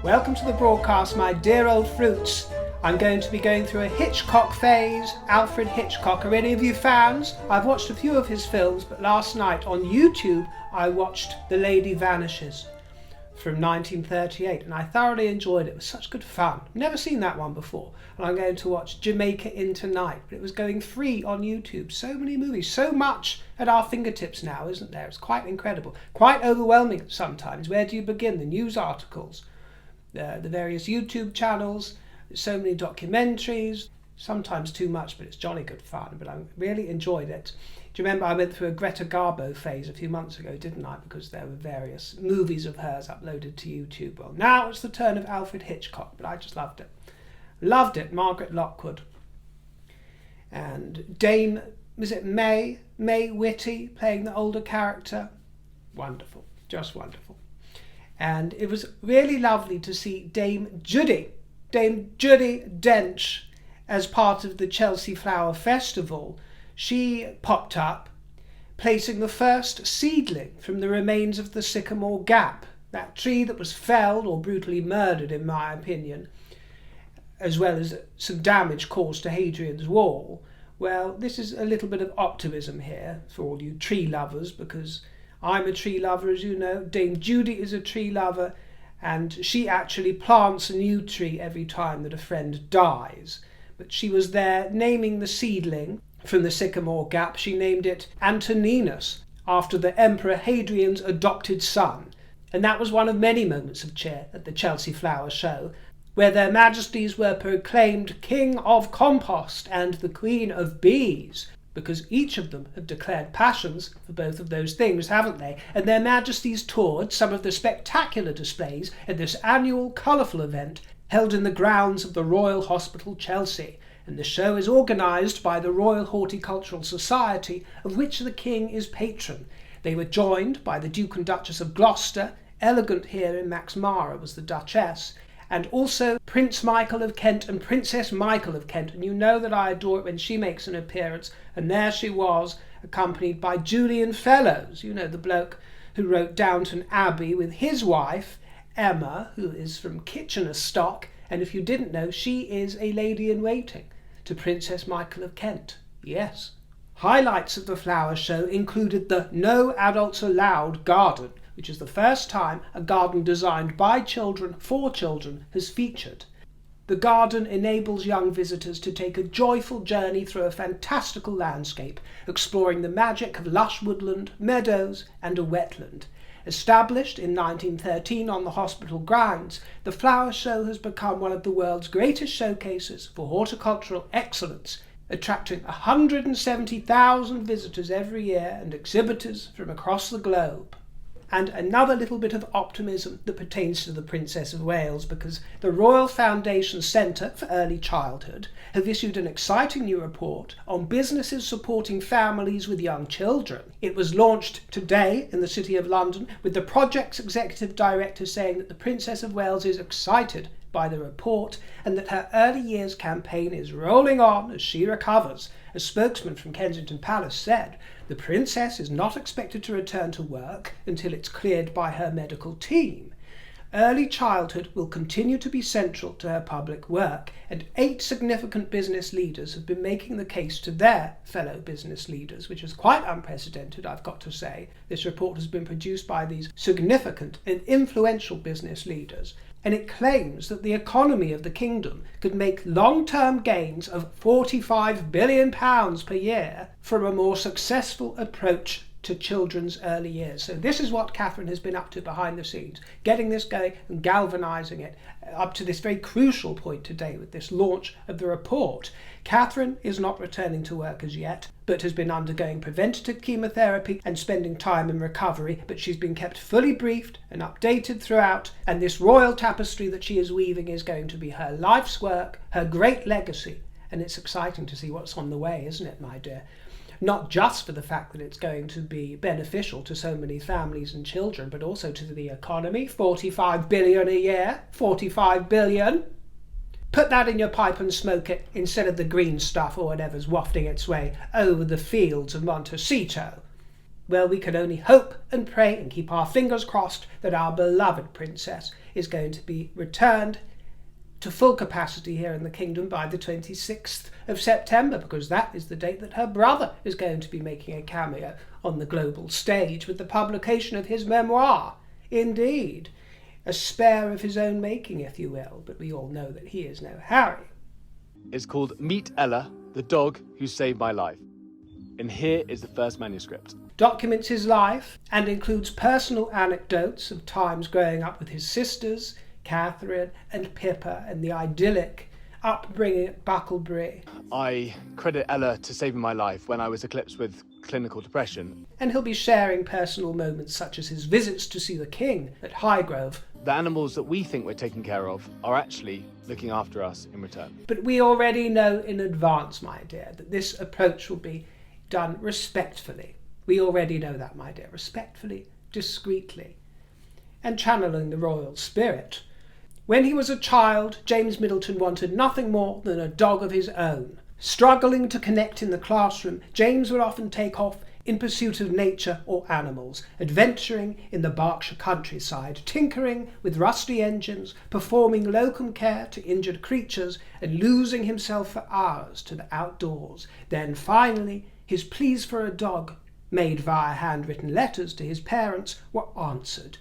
Welcome to the broadcast, my dear old fruits. I'm going to be going through a Hitchcock phase. Alfred Hitchcock. Are any of you fans? I've watched a few of his films, but last night on YouTube I watched The Lady Vanishes from 1938 and I thoroughly enjoyed it. It was such good fun. Never seen that one before. And I'm going to watch Jamaica in Tonight, but it was going free on YouTube. So many movies, so much at our fingertips now, isn't there? It's quite incredible, quite overwhelming sometimes. Where do you begin? The news articles, the various YouTube channels, so many documentaries, sometimes too much, but it's jolly good fun. But I really enjoyed it. Do you remember I went through a Greta Garbo phase a few months ago, didn't I? Because there were various movies of hers uploaded to YouTube. Well, now it's the turn of Alfred Hitchcock, but I just loved it. Loved it. Margaret Lockwood. And Dame, was it May Whitty playing the older character? Wonderful. Just wonderful. And it was really lovely to see Dame Judi Dench as part of the Chelsea Flower Festival. She popped up, placing the first seedling from the remains of the Sycamore Gap, that tree that was felled or brutally murdered, in my opinion, as well as some damage caused to Hadrian's Wall. Well, this is a little bit of optimism here for all you tree lovers, because I'm a tree lover, as you know. Dame Judi is a tree lover, and she actually plants a new tree every time that a friend dies. But she was there naming the seedling from the Sycamore Gap. She named it Antoninus, after the Emperor Hadrian's adopted son. And that was one of many moments of cheer at the Chelsea Flower Show, where their majesties were proclaimed King of Compost and the Queen of Bees, because each of them have declared passions for both of those things, haven't they? And their majesties toured some of the spectacular displays at this annual colourful event held in the grounds of the Royal Hospital, Chelsea. And the show is organised by the Royal Horticultural Society, of which the King is patron. They were joined by the Duke and Duchess of Gloucester, elegant here in Max Mara was the Duchess, and also Prince Michael of Kent and Princess Michael of Kent. And you know that I adore it when she makes an appearance, and there she was, accompanied by Julian Fellows, you know, the bloke who wrote Downton Abbey, with his wife, Emma, who is from Kitchener stock, and if you didn't know, she is a lady-in-waiting to Princess Michael of Kent. Yes. Highlights of the flower show included the No Adults Allowed garden, which is the first time a garden designed by children for children has featured. The garden enables young visitors to take a joyful journey through a fantastical landscape, exploring the magic of lush woodland, meadows, and a wetland. Established in 1913 on the hospital grounds, the flower show has become one of the world's greatest showcases for horticultural excellence, attracting 170,000 visitors every year and exhibitors from across the globe. And another little bit of optimism that pertains to the Princess of Wales, because the Royal Foundation Centre for Early Childhood have issued an exciting new report on businesses supporting families with young children. It was launched today in the City of London, with the project's executive director saying that the Princess of Wales is excited by the report and that her early years campaign is rolling on as she recovers. A spokesman from Kensington Palace said, "The Princess is not expected to return to work until it's cleared by her medical team. Early childhood will continue to be central to her public work, and 8 significant business leaders have been making the case to their fellow business leaders," which is quite unprecedented, I've got to say. This report has been produced by these significant and influential business leaders, and it claims that the economy of the kingdom could make long-term gains of £45 billion per year from a more successful approach to children's early years. So this is what Catherine has been up to behind the scenes, getting this going and galvanising it up to this very crucial point today with this launch of the report. Catherine is not returning to work as yet, but has been undergoing preventative chemotherapy and spending time in recovery, but she's been kept fully briefed and updated throughout, and this royal tapestry that she is weaving is going to be her life's work, her great legacy, and it's exciting to see what's on the way, isn't it, my dear? Not just for the fact that it's going to be beneficial to so many families and children, but also to the economy. 45 billion a year, 45 billion. Put that in your pipe and smoke it instead of the green stuff or whatever's wafting its way over the fields of Montecito. Well, we can only hope and pray and keep our fingers crossed that our beloved princess is going to be returned to full capacity here in the kingdom by the 26th of September, because that is the date that her brother is going to be making a cameo on the global stage with the publication of his memoir. Indeed, a spare of his own making, if you will, but we all know that he is no Harry. It's called Meet Ella, the dog who saved my life. And here is the first manuscript. Documents his life and includes personal anecdotes of times growing up with his sisters, Catherine and Pippa, and the idyllic upbringing at Bucklebury. I credit Ella to saving my life when I was eclipsed with clinical depression. And he'll be sharing personal moments such as his visits to see the king at Highgrove. The animals that we think we're taking care of are actually looking after us in return. But we already know in advance, my dear, that this approach will be done respectfully. We already know that, my dear, respectfully, discreetly, and channeling the royal spirit. When he was a child, James Middleton wanted nothing more than a dog of his own. Struggling to connect in the classroom, James would often take off in pursuit of nature or animals, adventuring in the Berkshire countryside, tinkering with rusty engines, performing locum care to injured creatures, and losing himself for hours to the outdoors. Then finally, his pleas for a dog, made via handwritten letters to his parents, were answered,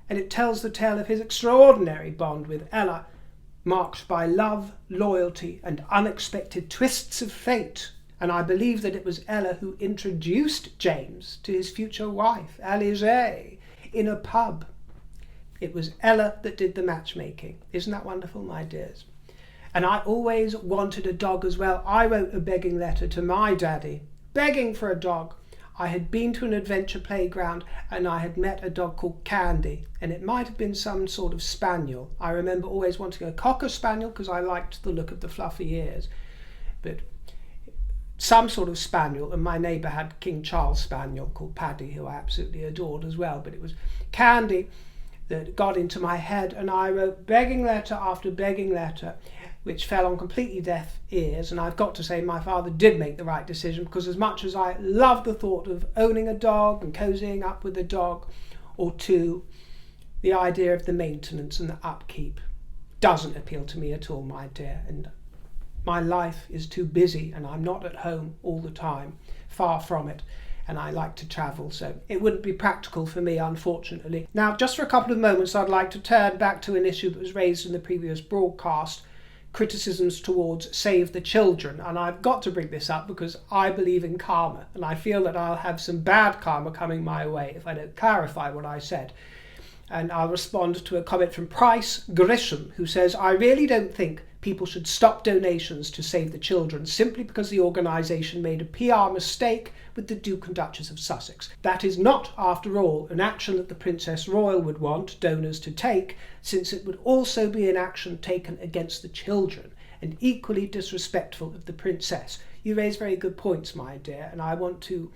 and it tells the tale of his extraordinary bond with Ella, marked by love, loyalty, and unexpected twists of fate. And I believe that it was Ella who introduced James to his future wife, Alizée, in a pub. It was Ella that did the matchmaking. Isn't that wonderful, my dears? And I always wanted a dog as well. I wrote a begging letter to my daddy, begging for a dog. I had been to an adventure playground and I had met a dog called Candy, and it might have been some sort of spaniel. I remember always wanting a cocker spaniel because I liked the look of the fluffy ears, but some sort of spaniel. And my neighbour had King Charles spaniel called Paddy, who I absolutely adored as well, but it was Candy that got into my head, and I wrote begging letter after begging letter, which fell on completely deaf ears. And I've got to say my father did make the right decision, because as much as I love the thought of owning a dog and cozying up with a dog or two, the idea of the maintenance and the upkeep doesn't appeal to me at all, my dear. And my life is too busy and I'm not at home all the time, far from it. And I like to travel, so it wouldn't be practical for me, unfortunately. Now, just for a couple of moments, I'd like to turn back to an issue that was raised in the previous broadcast, criticisms towards Save the Children. And I've got to bring this up because I believe in karma, and I feel that I'll have some bad karma coming my way if I don't clarify what I said. And I'll respond to a comment from Price Grisham, who says, I really don't think people should stop donations to Save the Children simply because the organisation made a PR mistake with the Duke and Duchess of Sussex. That is not, after all, an action that the Princess Royal would want donors to take, since it would also be an action taken against the children and equally disrespectful of the Princess. You raise very good points, my dear, and I want to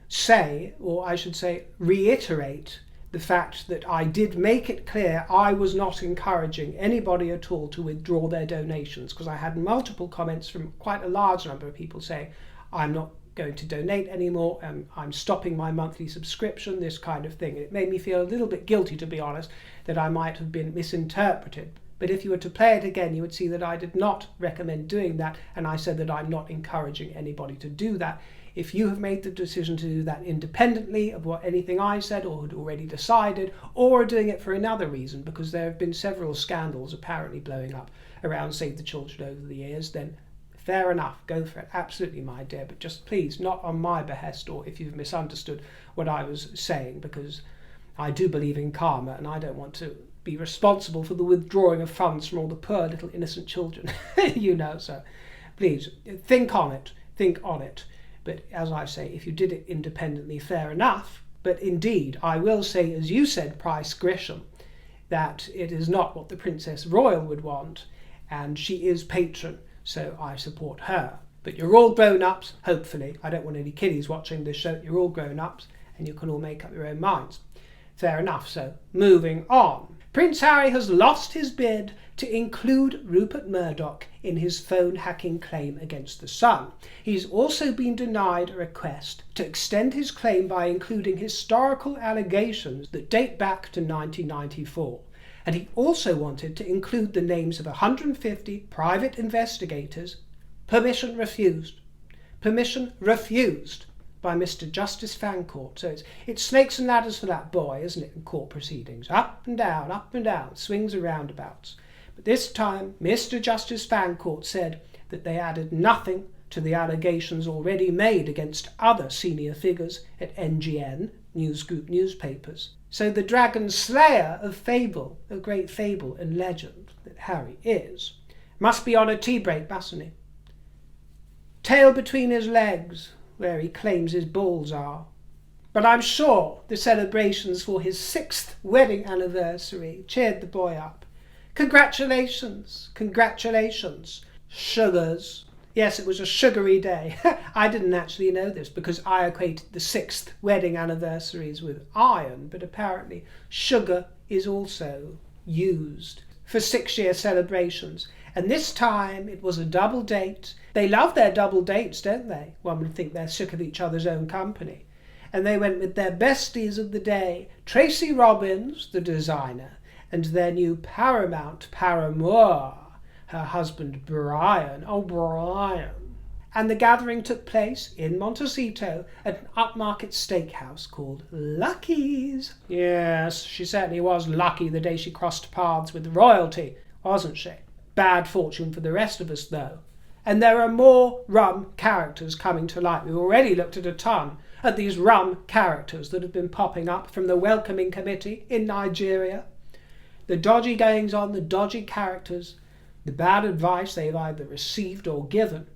say, or I should say reiterate, the fact that I did make it clear I was not encouraging anybody at all to withdraw their donations, because I had multiple comments from quite a large number of people saying, I'm not going to donate anymore, I'm stopping my monthly subscription, this kind of thing. It made me feel a little bit guilty, to be honest, that I might have been misinterpreted. But if you were to play it again, you would see that I did not recommend doing that, and I said that I'm not encouraging anybody to do that. If you have made the decision to do that independently of what anything I said or had already decided, or are doing it for another reason, because there have been several scandals apparently blowing up around Save the Children over the years, then fair enough, go for it, absolutely, my dear, but just please not on my behest, or if you've misunderstood what I was saying, because I do believe in karma and I don't want to be responsible for the withdrawing of funds from all the poor little innocent children, you know, so please think on it. But as I say, if you did it independently, fair enough. But indeed, I will say, as you said, Price Grisham, that it is not what the Princess Royal would want, and she is patron, so I support her. But you're all grown-ups, hopefully. I don't want any kiddies watching this show. You're all grown-ups, and you can all make up your own minds. Fair enough, so moving on. Prince Harry has lost his bid to include Rupert Murdoch in his phone hacking claim against the Sun. He's also been denied a request to extend his claim by including historical allegations that date back to 1994. And he also wanted to include the names of 150 private investigators. Permission refused. Permission refused by Mr. Justice Fancourt. So it's snakes and ladders for that boy, isn't it, in court proceedings? Up and down, swings and roundabouts. But this time, Mr. Justice Fancourt said that they added nothing to the allegations already made against other senior figures at NGN, News Group newspapers. So the dragon slayer of fable, a great fable and legend that Harry is, must be on a tea break, mustn't he? Tail between his legs, where he claims his balls are. But I'm sure the celebrations for his 6th wedding anniversary cheered the boy up. Congratulations, congratulations, sugars. Yes, it was a sugary day. I didn't actually know this because I equated the 6th wedding anniversaries with iron, but apparently sugar is also used for 6-year celebrations. And this time it was a double date. They love their double dates, don't they? One would think they're sick of each other's own company. And they went with their besties of the day, Tracy Robbins, the designer, and their new Paramount paramour, her husband Brian. Oh, Brian. And the gathering took place in Montecito at an upmarket steakhouse called Lucky's. Yes, she certainly was lucky the day she crossed paths with royalty, wasn't she? Bad fortune for the rest of us, though. And there are more rum characters coming to light. We've already looked at a ton at these rum characters that have been popping up from the welcoming committee in Nigeria. The dodgy goings-on, the dodgy characters, the bad advice they've either received or given.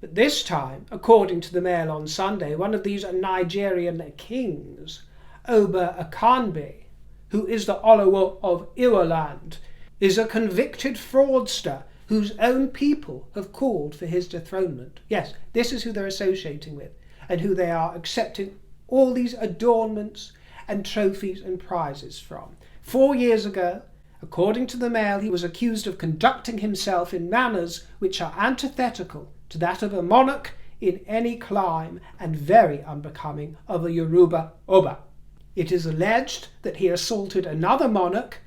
But this time, according to the Mail on Sunday, one of these Nigerian kings, Oba Akanbi, who is the Olowo of Ireland, is a convicted fraudster whose own people have called for his dethronement. Yes, this is who they're associating with, and who they are accepting all these adornments and trophies and prizes from. 4 years ago, according to the Mail, he was accused of conducting himself in manners which are antithetical to that of a monarch in any clime and very unbecoming of a Yoruba Oba. It is alleged that he assaulted another monarch,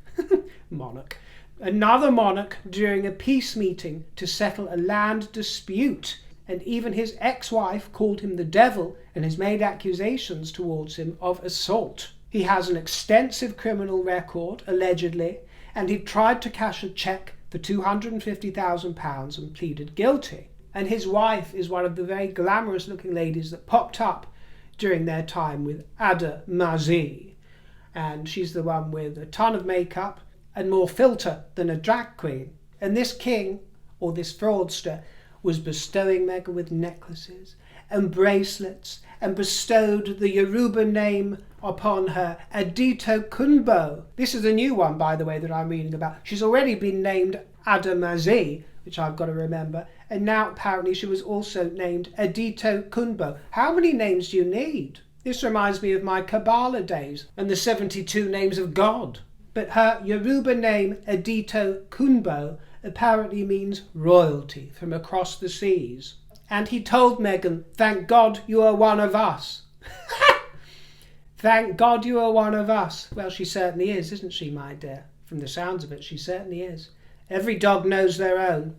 during a peace meeting to settle a land dispute, and even his ex-wife called him the devil and has made accusations towards him of assault. He has an extensive criminal record, allegedly, and he tried to cash a cheque for £250,000 and pleaded guilty. And his wife is one of the very glamorous-looking ladies that popped up during their time with Ada Mazi. And she's the one with a ton of makeup and more filter than a drag queen. And this king, or this fraudster, was bestowing Meghan with necklaces and bracelets, and bestowed the Yoruba name upon her, Adito Kunbo. This is a new one, by the way, that I'm reading about. She's already been named Adamazi, which I've got to remember, and now apparently she was also named Adito Kunbo. How many names do you need? This reminds me of my Kabbalah days and the 72 names of God. But her Yoruba name, Adito Kunbo, apparently means royalty from across the seas. And he told Meghan, "Thank God you are one of us." Thank God you are one of us. Well, she certainly is, isn't she, my dear? From the sounds of it, she certainly is. Every dog knows their own.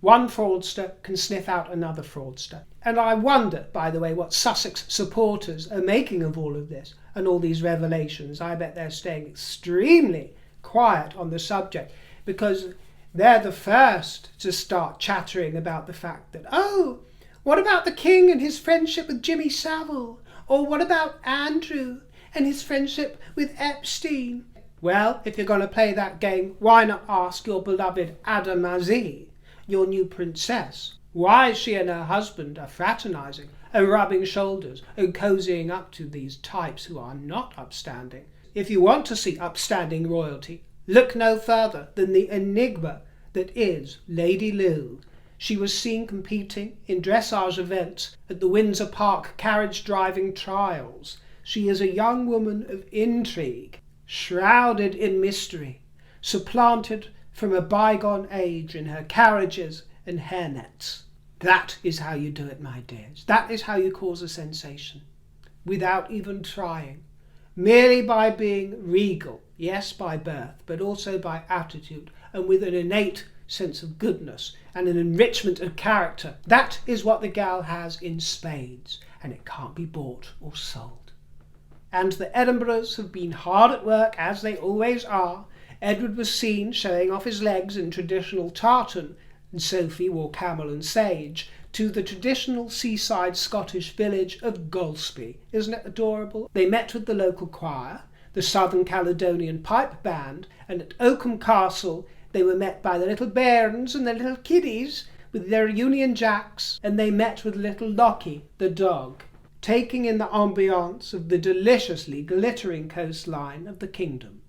One fraudster can sniff out another fraudster. And I wonder, by the way, what Sussex supporters are making of all of this and all these revelations. I bet they're staying extremely quiet on the subject, because they're the first to start chattering about the fact that, oh, what about the king and his friendship with Jimmy Savile? Or what about Andrew and his friendship with Epstein? Well, if you're going to play that game, why not ask your beloved Adamazi, your new princess? Why she and her husband are fraternising and rubbing shoulders and cozying up to these types who are not upstanding. If you want to see upstanding royalty, look no further than the enigma that is Lady Lou. She was seen competing in dressage events at the Windsor Park carriage driving trials. She is a young woman of intrigue, shrouded in mystery, supplanted from a bygone age in her carriages and hairnets. That is how you do it, my dears. That is how you cause a sensation, without even trying. Merely by being regal, yes, by birth, but also by attitude, and with an innate sense of goodness and an enrichment of character. That is what the gal has in spades, and it can't be bought or sold. And the Edinburghs have been hard at work, as they always are. Edward was seen showing off his legs in traditional tartan, and Sophie wore camel and sage, to the traditional seaside Scottish village of Golspie. Isn't it adorable? They met with the local choir, the Southern Caledonian pipe band, and at Oakham Castle they were met by the little bairns and the little kiddies with their Union Jacks, and they met with little Lockie, the dog, taking in the ambiance of the deliciously glittering coastline of the kingdom.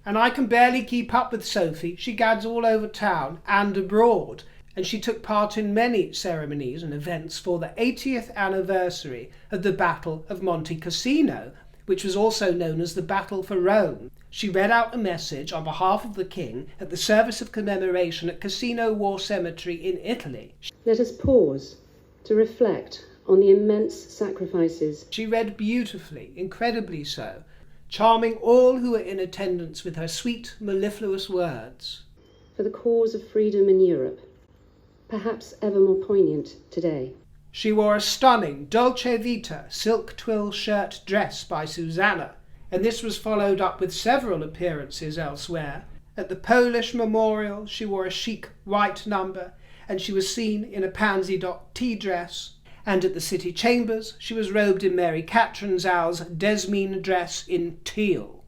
And I can barely keep up with Sophie. She gads all over town and abroad, and she took part in many ceremonies and events for the 80th anniversary of the Battle of Montecito, which was also known as the Battle for Rome. She read out a message on behalf of the king at the service of commemoration at Cassino War Cemetery in Italy. Let us pause to reflect on the immense sacrifices. She read beautifully, incredibly so, charming all who were in attendance with her sweet, mellifluous words. For the cause of freedom in Europe, perhaps ever more poignant today. She wore a stunning Dolce Vita silk twill shirt dress by Susanna, and this was followed up with several appearances elsewhere. At the Polish Memorial she wore a chic white number, and she was seen in a pansy dot tea dress, and at the City Chambers she was robed in Mary Catherine Zow's Desmine dress in teal.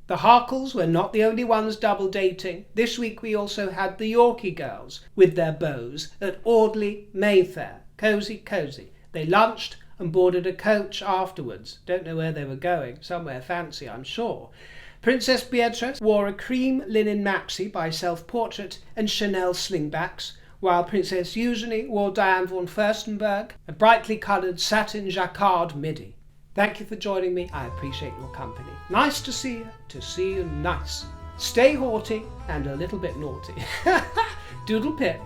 The Harkles were not the only ones double dating. This week we also had the Yorkie girls with their beaux at Audley Mayfair. Cosy, cosy. They lunched and boarded a coach afterwards. Don't know where they were going. Somewhere fancy, I'm sure. Princess Beatrice wore a cream linen maxi by Self-Portrait and Chanel slingbacks, while Princess Eugenie wore Diane von Furstenberg, a brightly coloured satin jacquard midi. Thank you for joining me. I appreciate your company. Nice to see you nice. Stay haughty and a little bit naughty. Doodle pip.